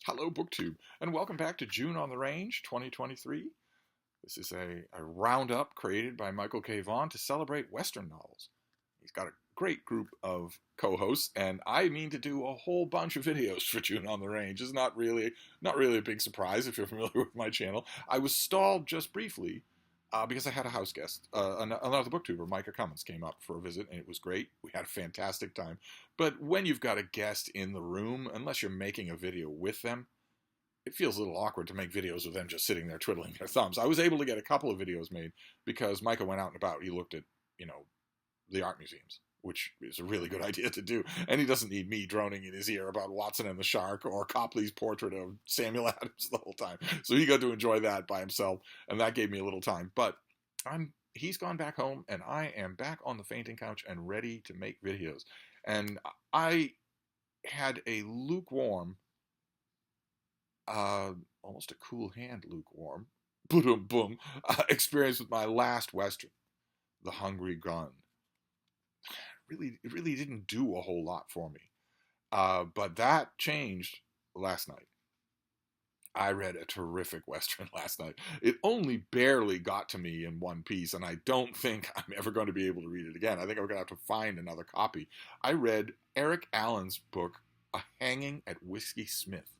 Hello, BookTube, and welcome back to June on the Range 2023. This is a roundup created by Michael K. Vaughan to celebrate Western novels. He's got a great group of co-hosts, and I mean to do a whole bunch of videos for June on the Range. It's not really a big surprise if you're familiar with my channel. I was stalled just briefly because I had a house guest. Another booktuber, Micah Cummins, came up for a visit, and it was great. We had a fantastic time. But when you've got a guest in the room, unless you're making a video with them, it feels a little awkward to make videos of them just sitting there twiddling their thumbs. I was able to get a couple of videos made because Micah went out and about. He looked at, the art museums, which is a really good idea to do. And he doesn't need me droning in his ear about Watson and the Shark or Copley's portrait of Samuel Adams the whole time. So he got to enjoy that by himself, and that gave me a little time. But he's gone back home, and I am back on the fainting couch and ready to make videos. And I had a lukewarm, almost a cool hand lukewarm, boom boom, experience with my last Western, The Hungry Gun. It really didn't do a whole lot for me. But that changed last night. I read a terrific Western last night. It only barely got to me in one piece, and I don't think I'm ever going to be able to read it again. I think I'm going to have to find another copy. I read Eric Allen's book, A Hanging at Whiskey Smith.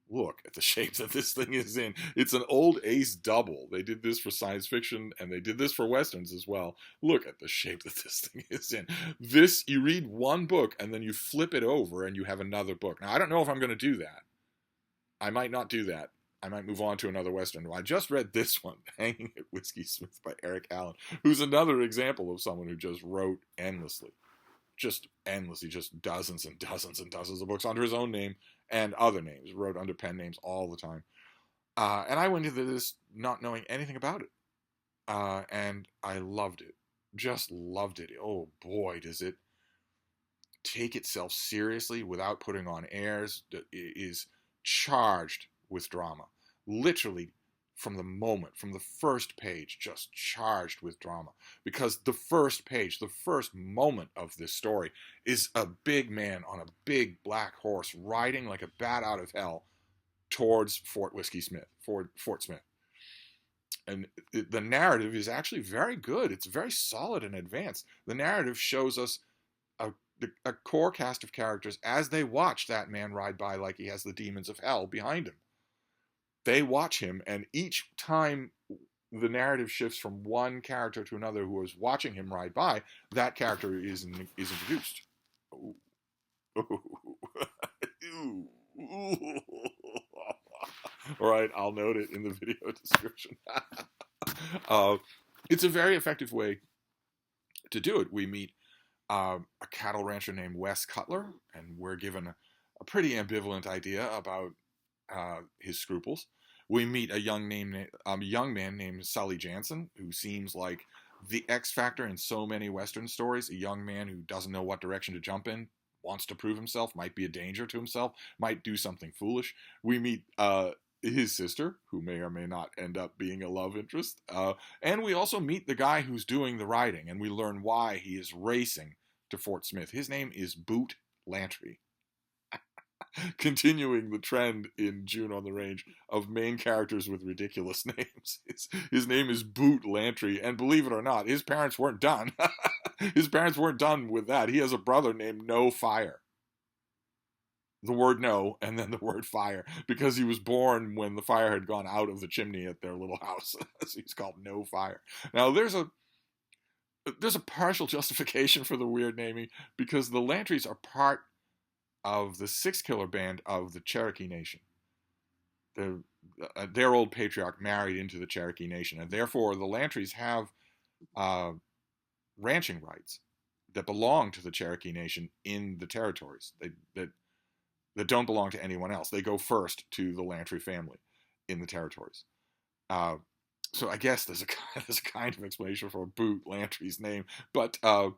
Look at the shape that this thing is in. It's an old ace double. They did this for science fiction, and they did this for Westerns as well. Look at the shape that this thing is in. This, you read one book, and then you flip it over, and you have another book. Now, I don't know if I'm going to do that. I might not do that. I might move on to another Western. Well, I just read this one, Hanging at Whiskey Smith by Eric Allen, who's another example of someone who just wrote endlessly. Just endlessly, just dozens and dozens and dozens of books under his own name and other names, wrote under pen names all the time. And I went into this not knowing anything about it. And I loved it. Just loved it. Oh boy, does it take itself seriously without putting on airs. It is charged with drama. Literally, from the first page, just charged with drama. Because the first page, the first moment of this story is a big man on a big black horse riding like a bat out of hell towards Fort Smith. And the narrative is actually very good. It's very solid and advanced. The narrative shows us a core cast of characters as they watch that man ride by like he has the demons of hell behind him. They watch him, and each time the narrative shifts from one character to another who is watching him ride by, that character is introduced. Ooh. Ooh. All right, I'll note it in the video description. It's a very effective way to do it. We meet a cattle rancher named Wes Cutler, and we're given a pretty ambivalent idea about his scruples. We meet a young man named Sully Jansen, who seems like the X factor in so many Western stories. A young man who doesn't know what direction to jump in, wants to prove himself, might be a danger to himself, might do something foolish. We meet his sister, who may or may not end up being a love interest. And we also meet the guy who's doing the riding, and we learn why he is racing to Fort Smith. His name is Boot Lantry. Continuing the trend in June on the Range of main characters with ridiculous names. His name is Boot Lantry, and believe it or not, his parents weren't done. His parents weren't done with that. He has a brother named No Fire. The word no, and then the word fire, because he was born when the fire had gone out of the chimney at their little house. So he's called No Fire. Now, there's a partial justification for the weird naming, because the Lantrys are part of the Six Killer Band of the Cherokee Nation. Their old patriarch married into the Cherokee Nation, and therefore the Lantrys have ranching rights that belong to the Cherokee Nation in the territories that don't belong to anyone else. They go first to the Lantry family in the territories. So I guess there's a kind of explanation for Boot Lantry's name, but the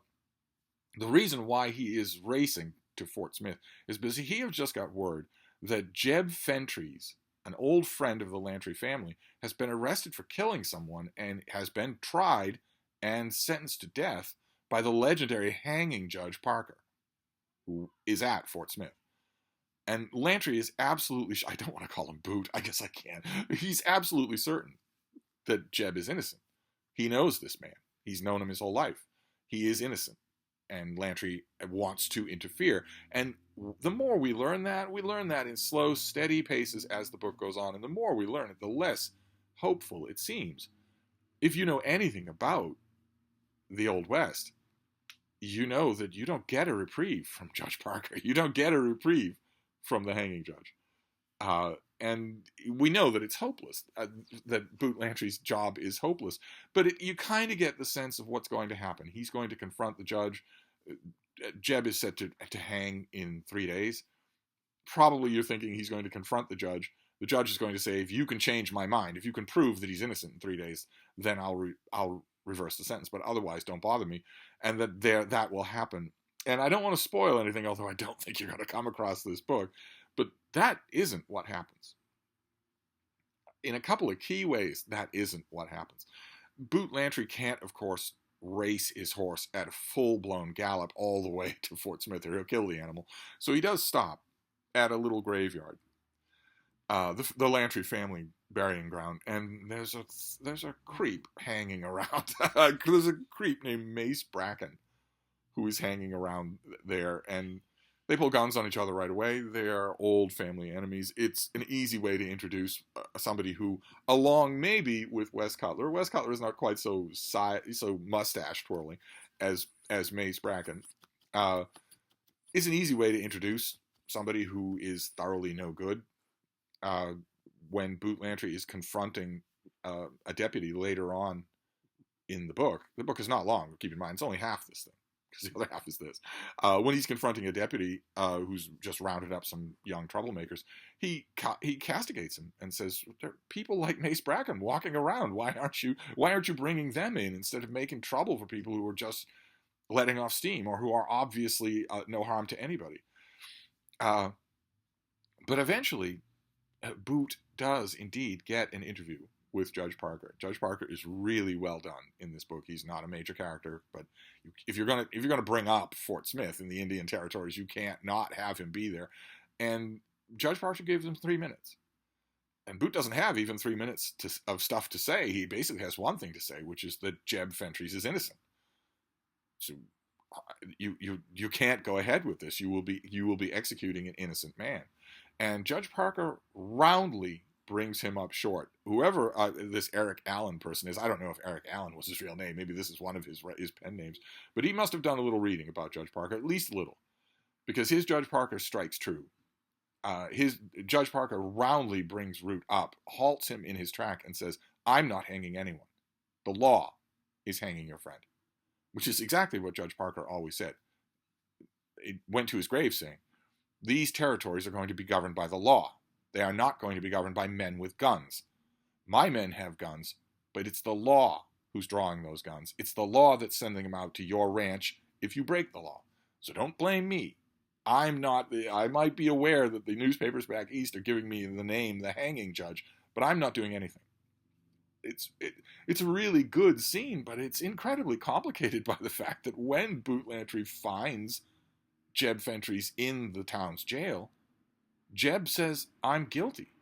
reason why he is racing to Fort Smith is because he has just got word that Jeb Fentries, an old friend of the Lantry family, has been arrested for killing someone and has been tried and sentenced to death by the legendary hanging Judge Parker, who is at Fort Smith. And Lantry is absolutely, I don't want to call him Boot, I guess I can. He's absolutely certain that Jeb is innocent. He knows this man. He's known him his whole life. He is innocent. And Lantry wants to interfere. And the more we learn that in slow, steady paces as the book goes on. And the more we learn it, the less hopeful it seems. If you know anything about the Old West, you know that you don't get a reprieve from Judge Parker. You don't get a reprieve from the hanging judge. And we know that it's hopeless, that Boot Lantry's job is hopeless. But you kind of get the sense of what's going to happen. He's going to confront the judge. Jeb is set to hang in 3 days. Probably you're thinking he's going to confront the judge. The judge is going to say, if you can change my mind, if you can prove that he's innocent in 3 days, then I'll reverse the sentence. But otherwise, don't bother me. And that will happen. And I don't want to spoil anything, although I don't think you're going to come across this book. But that isn't what happens. In a couple of key ways, that isn't what happens. Boot Lantry can't, of course, race his horse at a full-blown gallop all the way to Fort Smith, or he'll kill the animal. So he does stop at a little graveyard, the Lantry family burying ground, and there's a creep hanging around. There's a creep named Mace Bracken who is hanging around there, and they pull guns on each other right away. They are old family enemies. It's an easy way to introduce somebody who, along maybe with Wes Cutler is not quite so mustache twirling as Mace Bracken, is an easy way to introduce somebody who is thoroughly no good. When Boot Lantry is confronting a deputy later on in the book is not long. Keep in mind, it's only half this thing, because the other half is this. When he's confronting a deputy who's just rounded up some young troublemakers, he castigates him and says, "There are people like Mace Bracken walking around. Why aren't you bringing them in instead of making trouble for people who are just letting off steam or who are obviously no harm to anybody?" But eventually, Boot does indeed get an interview with Judge Parker. Judge Parker is really well done in this book. He's not a major character, but if you're gonna bring up Fort Smith in the Indian Territories, you can't not have him be there. And Judge Parker gives him 3 minutes, and Boot doesn't have even 3 minutes of stuff to say. He basically has one thing to say, which is that Jeb Fentrys is innocent. So you can't go ahead with this. You will be executing an innocent man. And Judge Parker roundly brings him up short. Whoever this Eric Allen person is, I don't know if Eric Allen was his real name. Maybe this is one of his pen names. But he must have done a little reading about Judge Parker, at least a little, because his Judge Parker strikes true. His Judge Parker roundly brings Root up, halts him in his track, and says, "I'm not hanging anyone. The law is hanging your friend," which is exactly what Judge Parker always said. He went to his grave saying, "These territories are going to be governed by the law. They are not going to be governed by men with guns. My men have guns, but it's the law who's drawing those guns. It's the law that's sending them out to your ranch if you break the law. So don't blame me. I might be aware that the newspapers back east are giving me the name, the hanging judge, but I'm not doing anything." It's a really good scene, but it's incredibly complicated by the fact that when Boot Lantry finds Jeb Fentrys in the town's jail, Jeb says, "I'm guilty.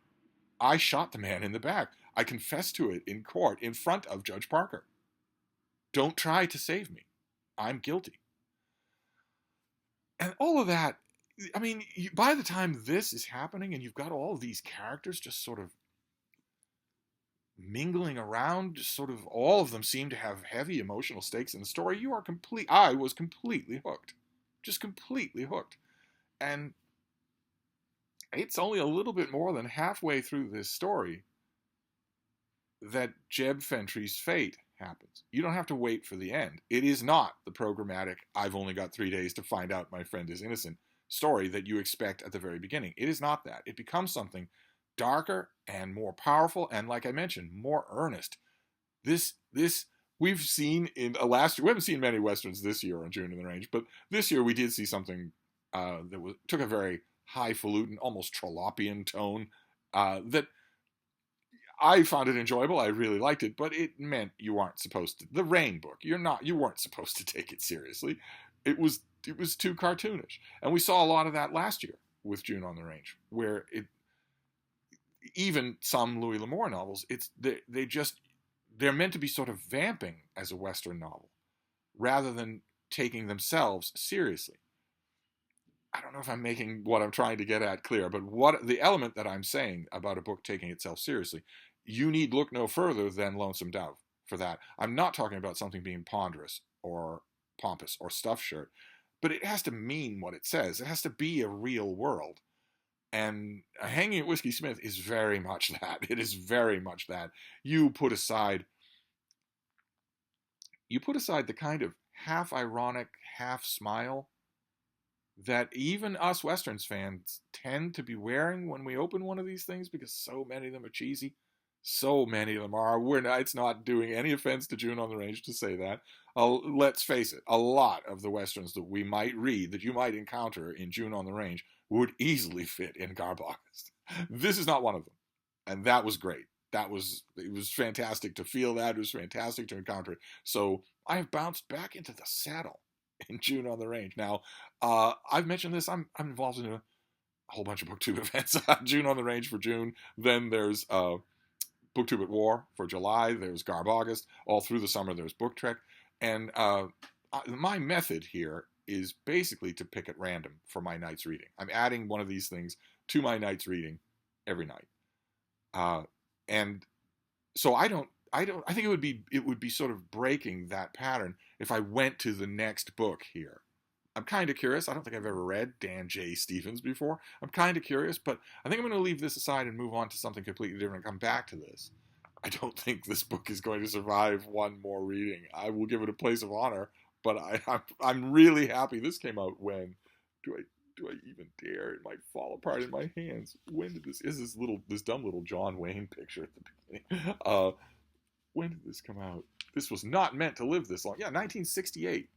I shot the man in the back. I confess to it in court in front of Judge Parker. Don't try to save me. I'm guilty." And all of that, I mean, by the time this is happening and you've got all of these characters just sort of mingling around, just sort of all of them seem to have heavy emotional stakes in the story, I was completely hooked. Just completely hooked. And it's only a little bit more than halfway through this story that Jeb Fentrys' fate happens. You don't have to wait for the end. It is not the programmatic, "I've only got 3 days to find out my friend is innocent" story that you expect at the very beginning. It is not that. It becomes something darker and more powerful and, like I mentioned, more earnest. This we've seen in we haven't seen many Westerns this year on June in the Range, but this year we did see something that took a very highfalutin, almost Trollopian tone that I found it enjoyable. I really liked it, but it meant you aren't supposed to. The Rain book, you weren't supposed to take it seriously. It was too cartoonish, and we saw a lot of that last year. with June on the Range, where it even some Louis L'Amour novels, they're meant to be sort of vamping as a Western novel rather than taking themselves seriously. I don't know if I'm making what I'm trying to get at clear, but what the element that I'm saying about a book taking itself seriously, you need look no further than Lonesome Dove for that. I'm not talking about something being ponderous or pompous or stuffed shirt, but it has to mean what it says. It has to be a real world. And Hanging at Whiskey Smith is very much that. It is very much that. You put aside the kind of half ironic, half smile that even us Westerns fans tend to be wearing when we open one of these things, because so many of them are cheesy. So many of them are. It's not doing any offense to June on the Range to say that. Let's face it, a lot of the Westerns that we might read, that you might encounter in June on the Range, would easily fit in Garb August. This is not one of them. And that was great. It was fantastic to feel that. It was fantastic to encounter it. So I have bounced back into the saddle in June on the Range. Now, I've mentioned this. I'm involved in a whole bunch of BookTube events. June on the Range for June. Then there's BookTube at War for July. There's Garb August. All through the summer, there's Book Trek. And my method here is basically to pick at random for my night's reading. I'm adding one of these things to my night's reading every night. And so I think it would be sort of breaking that pattern if I went to the next book here. I'm kind of curious. I don't think I've ever read Dan J. Stevens before. I'm kind of curious, but I think I'm going to leave this aside and move on to something completely different and come back to this. I don't think this book is going to survive one more reading. I will give it a place of honor, but I'm really happy this came out when. Do I even dare? It might fall apart in my hands. When did this? Is this dumb little John Wayne picture at the beginning? When did this come out? This was not meant to live this long. Yeah, 1968.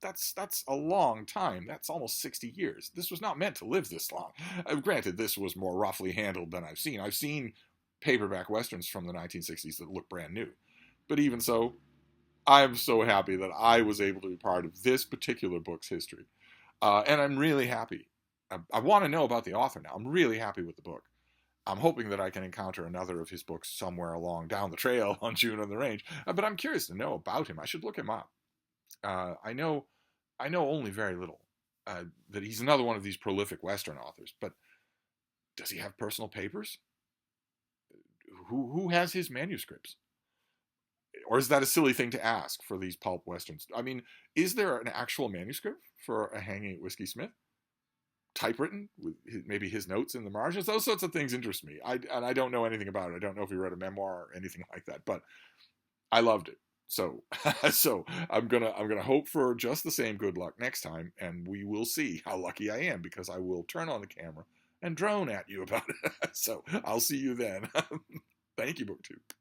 That's a long time. That's almost 60 years. This was not meant to live this long. Granted, this was more roughly handled than I've seen. I've seen paperback Westerns from the 1960s that look brand new. But even so, I'm so happy that I was able to be part of this particular book's history. And I'm really happy. I want to know about the author now. I'm really happy with the book. I'm hoping that I can encounter another of his books somewhere along down the trail on June on the Range. But I'm curious to know about him. I should look him up. I know only very little. That he's another one of these prolific Western authors. But does he have personal papers? Who has his manuscripts? Or is that a silly thing to ask for these pulp Westerns? I mean, is there an actual manuscript for A Hanging at Whiskey Smith? Typewritten, with maybe his notes in the margins? Those sorts of things interest me. And I don't know anything about it. I don't know if he read a memoir or anything like that, but I loved it. So, I'm gonna hope for just the same good luck next time, and we will see how lucky I am, because I will turn on the camera and drone at you about it. So I'll see you then. Thank you, BookTube.